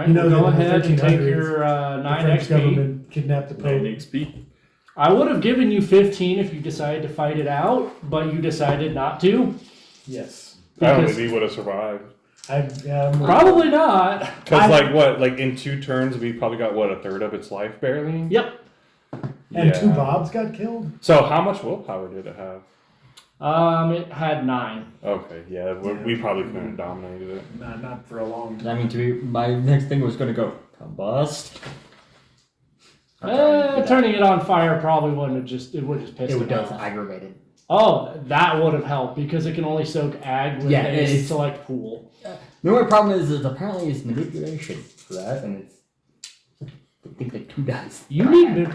right, go ahead and take your 9 French XP. government kidnapped the Pope. 9 XP. I would have given you 15 if you decided to fight it out, but you decided not to. Yes. I don't think he would have survived. Probably not. Because, in 2 turns, we probably got, a third of its life barely? Yep. And 2 Bobs got killed? So, how much willpower did it have? It had 9. Okay, yeah, we probably couldn't have dominated it. Not for a long time. I mean, my next thing was going to go combust. Turning it on fire probably wouldn't have just, it would just piss it off. Aggravated. Oh, that would have helped because it can only soak ag with a select pool. The only problem is apparently it's manipulation for that, and it's I think the 2 dice. You need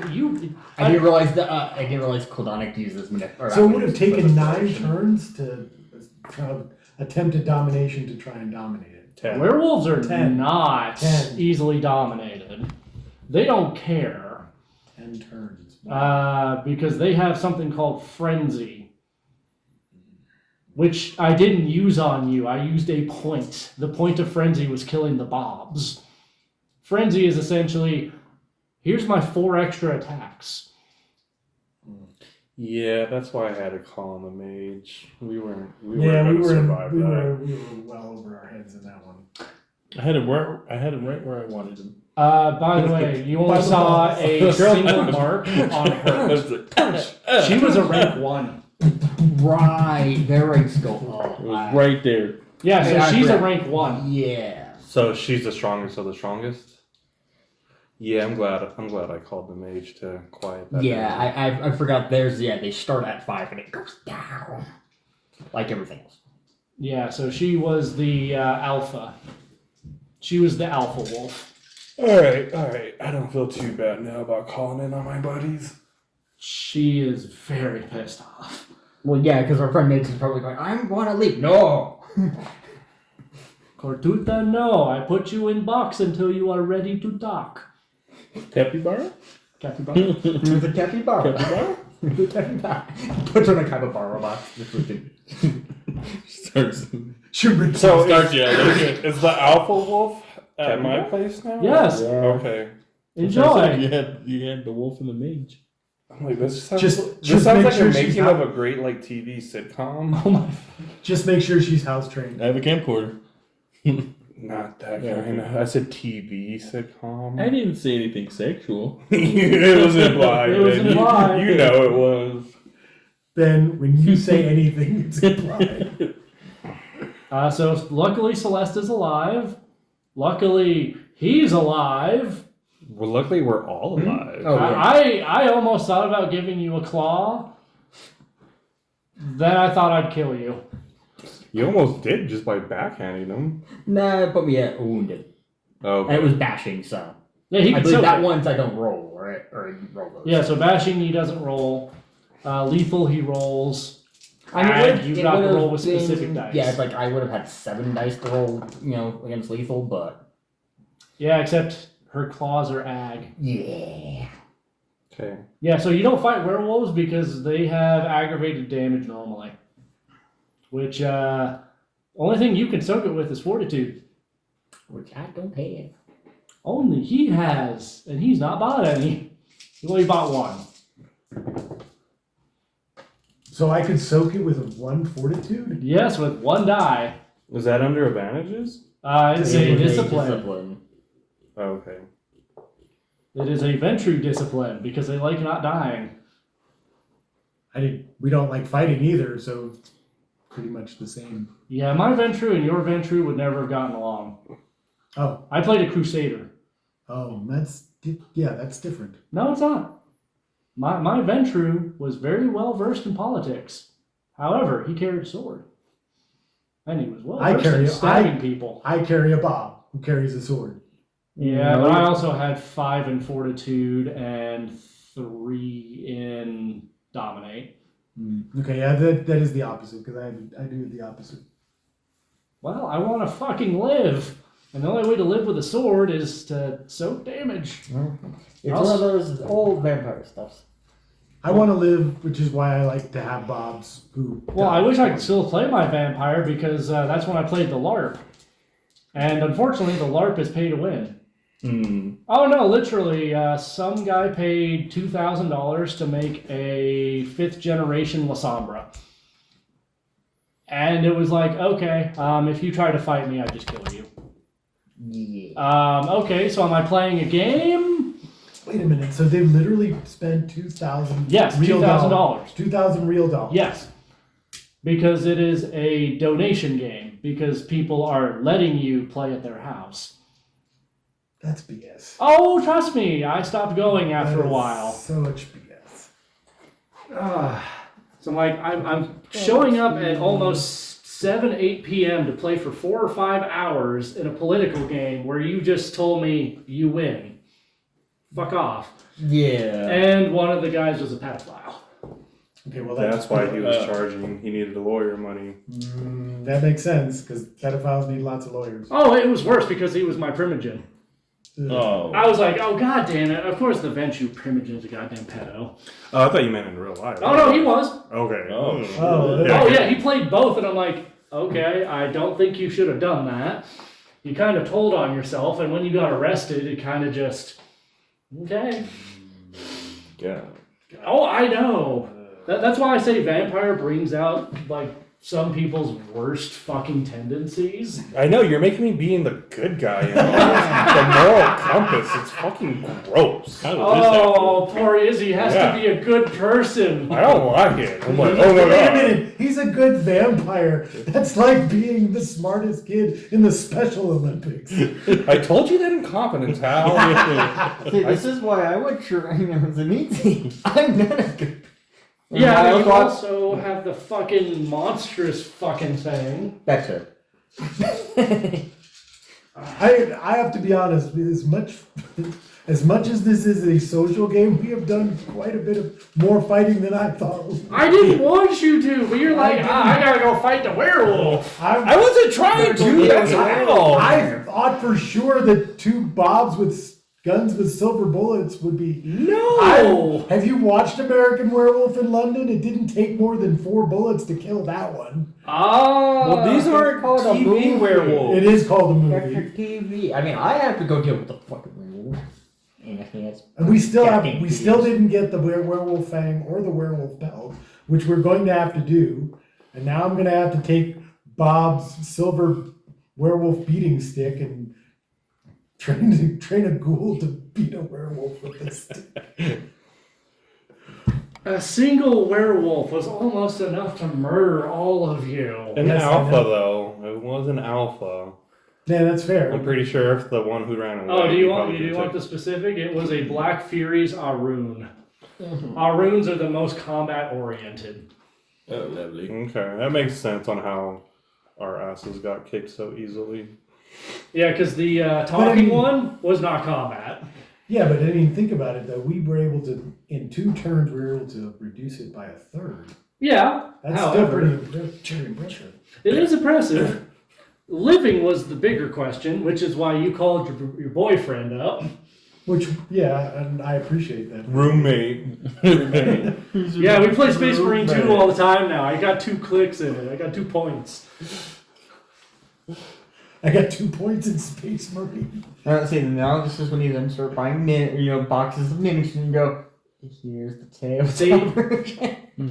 I didn't realize Kodanic uses manipulation. So it would have taken 9 turns to attempt a domination to try and dominate it. 10. Werewolves are 10. not 10. easily dominated. They don't care. 10 turns. Because they have something called frenzy, which I didn't use on you. I used a point. The point of frenzy was killing the Bobs. Frenzy is essentially, here's my 4 extra attacks. Yeah, that's why I had to call on the mage. We were we were well over our heads in that one. I had him right where I wanted him. By the way, you only saw a single mark on her. She was a rank 1. Right, their ranks go up. It was right there. Yeah, so she's a rank 1. Yeah. So she's the strongest of the strongest? Yeah, I'm glad I called the mage to quiet that down. I forgot theirs. Yeah, they start at 5 and it goes down. Like everything else. Yeah, so she was the alpha. She was the alpha wolf. Alright. I don't feel too bad now about calling in on my buddies. She is very pissed off. Well, yeah, because our friend Nate is probably going, I want to leave. No! Cortuta, no. I put you in box until you are ready to talk. Capybara? Capybara? The capybara. Capybara? The capybara. Puts on a capybara box. Starts. Is the alpha wolf at my place now? Yes. Yeah. Okay. Enjoy. You had the wolf and the mage. I'm like, this sounds just like make sure a she's making not- of a great TV sitcom. Oh my. Just make sure she's house trained. I have a camcorder. Not that kind of. I said TV sitcom. I didn't say anything sexual. It was implied. It was implied. You know it was. Then when you say anything, it's implied. So luckily Celeste is alive. Luckily he's alive. Well, luckily we're all alive. Oh, yeah. I almost thought about giving you a claw. Then I thought I'd kill you. You almost did just by backhanding him. Nah, but we had wounded. Oh. And it was bashing, so. Yeah, he I can believe soak that it. once I don't roll, right? Or you roll those. Yeah, so bashing he doesn't roll. Lethal he rolls. I mean, Ag, you've got to roll with specific dice. Yeah, it's like I would have had 7 dice to roll, against lethal, but. Yeah, except her claws are ag. Yeah. Okay. Yeah, so you don't fight werewolves because they have aggravated damage normally. Which, only thing you can soak it with is fortitude. Which I don't have. Only he has, and he's not bought any. He only bought 1. So I could soak it with 1 fortitude? Yes, with 1 die. Was that under advantages? It's a discipline. Oh, okay. It is a Ventru discipline because they like not dying. We don't like fighting either, so it's pretty much the same. Yeah, my Ventru and your Ventru would never have gotten along. Oh. I played a Crusader. Oh, that's different. No, it's not. My Ventru was very well versed in politics. However, he carried a sword. And he was well versed in stabbing people. I carry a Bob who carries a sword. Yeah, but I also had 5 in fortitude and 3 in dominate. Okay, yeah, that is the opposite, because I do the opposite. Well, I want to fucking live. And the only way to live with a sword is to soak damage. It's one of those old vampire stuffs. I want to live, which is why I like to have Bobs who... Well, I wish I could still play my vampire because that's when I played the LARP. And unfortunately, the LARP is pay to win. Mm. Oh no, literally, some guy paid $2,000 to make a 5th generation La Sombra. And it was like, okay, if you try to fight me, I just kill you. Yeah. Okay, so am I playing a game? Wait a minute. So they've literally spent 2,000. Yes, $2,000. 2,000 real dollars. Yes. Because it is a donation game, because people are letting you play at their house. That's BS. Oh, trust me, I stopped going after That a is while. So much BS. So I'm showing up at almost 7, 8 p.m. to play for 4 or 5 hours in a political game where you just told me you win. Fuck off. Yeah. And one of the guys was a pedophile. Okay, well That's why he was charging. He needed the lawyer money. That makes sense because pedophiles need lots of lawyers. Oh, it was worse because he was my primogen. Oh. I was like, oh god damn it! Of course the Venture primogen's a goddamn pedo. Oh, I thought you meant in real life. Oh no, he was. Okay. Oh. Oh yeah, he played both, and I'm like, okay, I don't think you should have done that. You kind of told on yourself, and when you got arrested, it kind of just, okay. Yeah. Oh, I know. That's why I say vampire brings out like some people's worst fucking tendencies. I know, you're making me being the good guy. You know? The moral compass. It's fucking gross. How did this Oh, poor Izzy has Yeah. to be a good person. I don't like it. I'm like, oh my Wait a god. minute, he's a good vampire. That's like being the smartest kid in the Special Olympics. I told you that incompetence, Hal. happen? See, this is why I would train as an easy. I'm not a good. Yeah, I but you thought- also have the fucking monstrous fucking thing. That's it. I have to be honest, as much as this is a social game, we have done quite a bit of more fighting than I thought. I didn't want you to, but you're like, I gotta go fight the werewolf. I wasn't trying to. That's Hal. I thought for sure that 2 Bobs with guns with silver bullets would be. No! Have you watched American Werewolf in London? It didn't take more than 4 bullets to kill that one. Oh! Well, these aren't called a TV movie. werewolf. It is called a That's for movie, TV. I mean, I have to go deal with the fucking werewolf. And I think that's and we still Captain didn't get the werewolf fang or the werewolf belt, which we're going to have to do. And now I'm going to have to take Bob's silver werewolf beating stick and train a ghoul to beat a werewolf with this stick. A single werewolf was almost enough to murder all of you. An Yes, I alpha, know. though. It was an alpha. Yeah, that's fair. I'm pretty sure if the one who ran away. Oh, do you want probably do you want took- the specific? It was a Black Fury's Arun. Aruns are the most combat oriented. Oh, lovely. Okay, that makes sense on how our asses got kicked so easily. Yeah, because the talking one was not combat. Yeah, but I mean, think about it though. We were able to, in 2 turns, we were able to reduce it by 1/3. Yeah, That's however, still pretty impressive. it is impressive. Living was the bigger question, which is why you called your boyfriend up. Which, yeah, and I appreciate that. Roommate. Yeah, we play Space Marine 2 all the time now. I got 2 clicks in it. I got 2 points. I got 2 points in Space Marine. See, now this is when you then start buying boxes of minis and you go, here's the tail. See?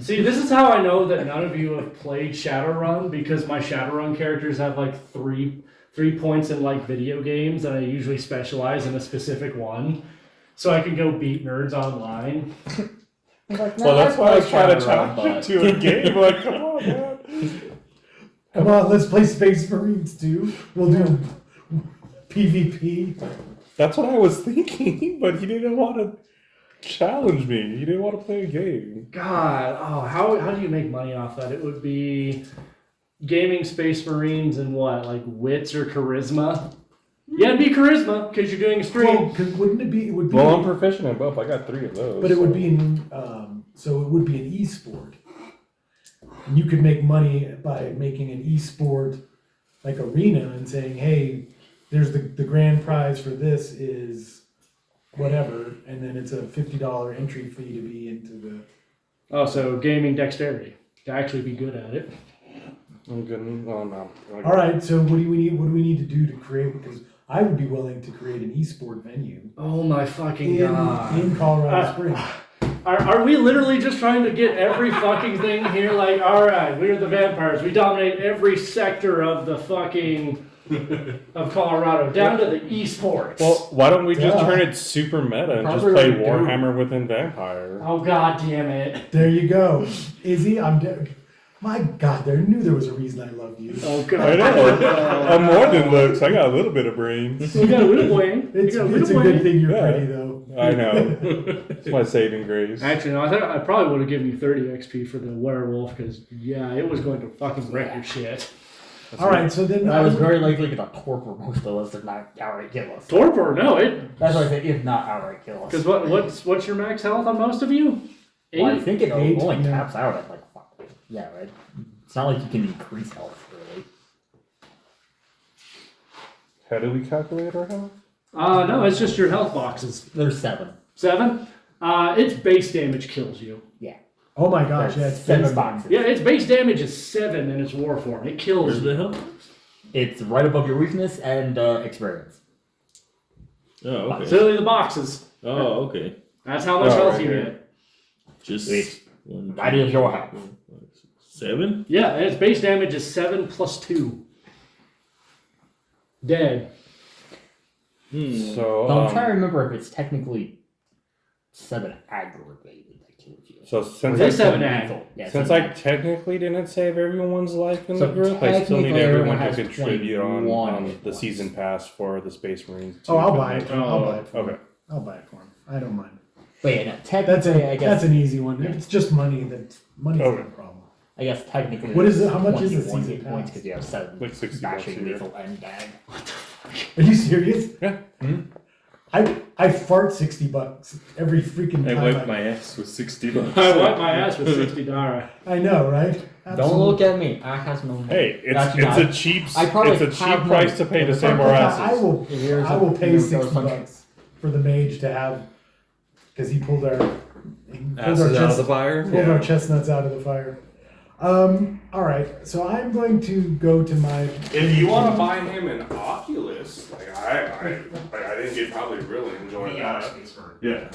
See, this is how I know that none of you have played Shadowrun, because my Shadowrun characters have like three points in like video games, and I usually specialize in a specific one, so I can go beat nerds online. Like, no, Well, that's why I was trying to Shadowrun, challenge you to a game. Like, come on, man. Come on, let's play Space Marines 2. We'll do PvP. That's what I was thinking, but he didn't want to challenge me. He didn't want to play a game. God, oh, how do you make money off that? It would be gaming Space Marines and what, like wits or charisma? Yeah, it'd be charisma because you're doing a stream. Well, wouldn't it be? It would be. Well, I'm proficient in both. I got 3 of those. But it would be in. So it would be an e-sport. And you could make money by making an e-sport like arena and saying, hey, there's the grand prize for this is whatever, and then it's a $50 entry fee to be into the. Oh, so gaming dexterity to actually be good at it. I'm good. Oh no. All right. So what do we need? What do we need to do to create? Because I would be willing to create an esport venue Oh my fucking god. in Colorado Springs. Are we literally just trying to get every fucking thing here? Like, alright, we're the vampires. We dominate every sector of the fucking of Colorado, down to the esports. Well, why don't we just Yeah. turn it super meta and just Probably play like do- Warhammer within Vampire? Oh god damn it. There you go. Izzy, my God, I knew there was a reason I loved you. Oh I god. know. I'm more than looks. I got a little bit of brains. We got a little wing. It's a good thing you're pretty, though. I know. It's my saving grace. Actually, no, I think I probably would have given you 30 XP for the werewolf, because, yeah, it was going to fucking wreck your shit. All right, so then I was very likely going to torpor most of us if not outright kill us. Torpor, no, it. That's what I said, if not outright kill us. Because what's your max health on most of you? 8? Well, I think it Eight, only yeah. caps out at like 5. Yeah, right? It's not like you can increase health, really. How do we calculate our health? No, it's just your health boxes. There's 7. 7? Its base damage kills you. Yeah. Oh my gosh, yeah, There's it's 7 based- boxes. Yeah, its base damage is 7 in its war form. It kills Where's you. the hell? It's right above your weakness and experience. Oh, okay. It's literally the boxes. Oh, okay. That's how much Oh, health right you here. get. Just Wait. 1, That is your health. 7? Yeah, and its base damage is 7 plus 2. Dead. So, But I'm trying to remember if it's technically 7 aggravated that kills you. so Or since is it I, 7 lethal. ag? Yeah, since 7 I ag. technically didn't save everyone's life in So the group, I still need technically everyone everyone to has contribute 21 on hit the points. season pass for the Space Marines. Oh, I'll too. buy it. I'll buy it for him. Okay. I'll buy it for him. I don't mind. But yeah, no, That's technically, I guess. that's an easy one. If it's just money, that's money's Okay. not a problem. I guess technically. What is it? How much is the 21 season hit points pass? because you have 7 Like 60 bashing, bucks a year. lethal, and gag. Are you serious? Yeah. I fart $60 every freaking I time. wiped my ass with 60 bucks. I wiped my ass with 60 Dara. I know, right? Don't look at me. I has no money. Hey, it's Actually, it's no, a cheap I probably it's a cheap have price money. to pay to If save I our put asses. I will pay Here's $60 for the mage to have, because he pulled our Asses out of the fire? pulled our chestnuts out of the fire. All right, so I'm going to go to my. If you want to buy him an Oculus, like I think he'd probably really enjoy that. Yeah,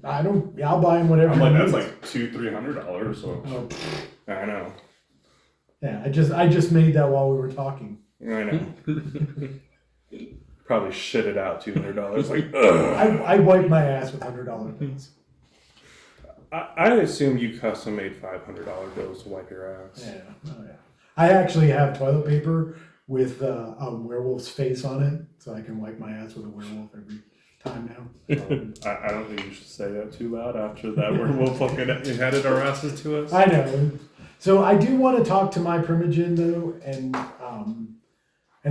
I'll buy him whatever. I'm like he that's needs. like $200-300. So Oh, I know, yeah, I just made that while we were talking. I know. Probably shit it out $200. Like, ugh. I wiped my ass with $100 bills. I assume you custom made $500 bills to wipe your ass. Yeah, oh yeah. I actually have toilet paper with a werewolf's face on it, so I can wipe my ass with a werewolf every time now. I don't think you should say that too loud after that. We'll fucking headed our asses to us. I know. So I do want to talk to my primogen though, and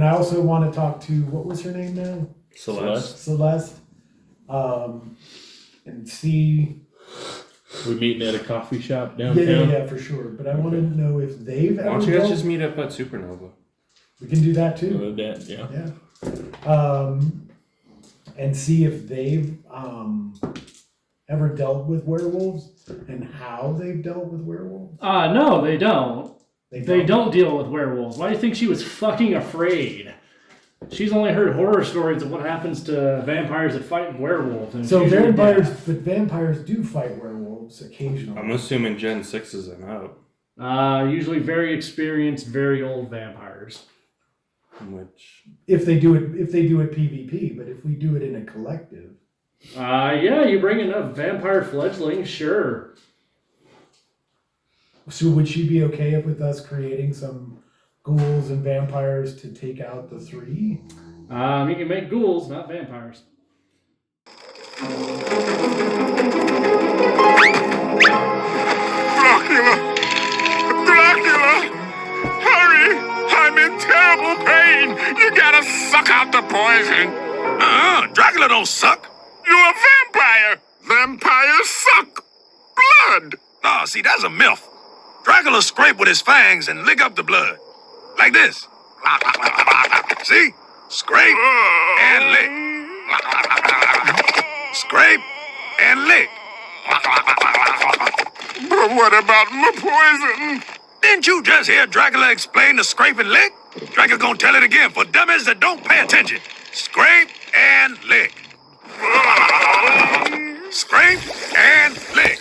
I also want to talk to, what was her name now? Celeste. Celeste. And see. We're meeting at a coffee shop Yeah, downtown. for sure. But I want to know if they've Why ever don't you guys dealt- just meet up at Supernova? We can do that too. That, yeah. Yeah. And see if they've ever dealt with werewolves and how they've dealt with werewolves. No, they don't. They don't deal with werewolves. Why do you think she was fucking afraid? She's only heard horror stories of what happens to vampires that fight werewolves. And So it's usually vampires, death. but vampires do fight werewolves occasionally. I'm assuming Gen 6 is and up. Usually very experienced, very old vampires. Which If they do it PvP, but if we do it in a collective, Yeah, you bring enough vampire fledglings, sure. so would she be okay with us creating some ghouls and vampires to take out the 3? You can make ghouls, not vampires. Dracula! Hurry! I'm in terrible pain! You gotta suck out the poison! Dracula don't suck! You're a vampire! Vampires suck! Blood! Ah, see, that's a myth. Dracula scrape with his fangs and lick up the blood. Like this. See? Scrape and lick. Scrape and lick. But what about my poison? Didn't you just hear Dracula explain the scrape and lick? Dracula gonna tell it again for dummies that don't pay attention. Scrape and lick. Scrape and lick.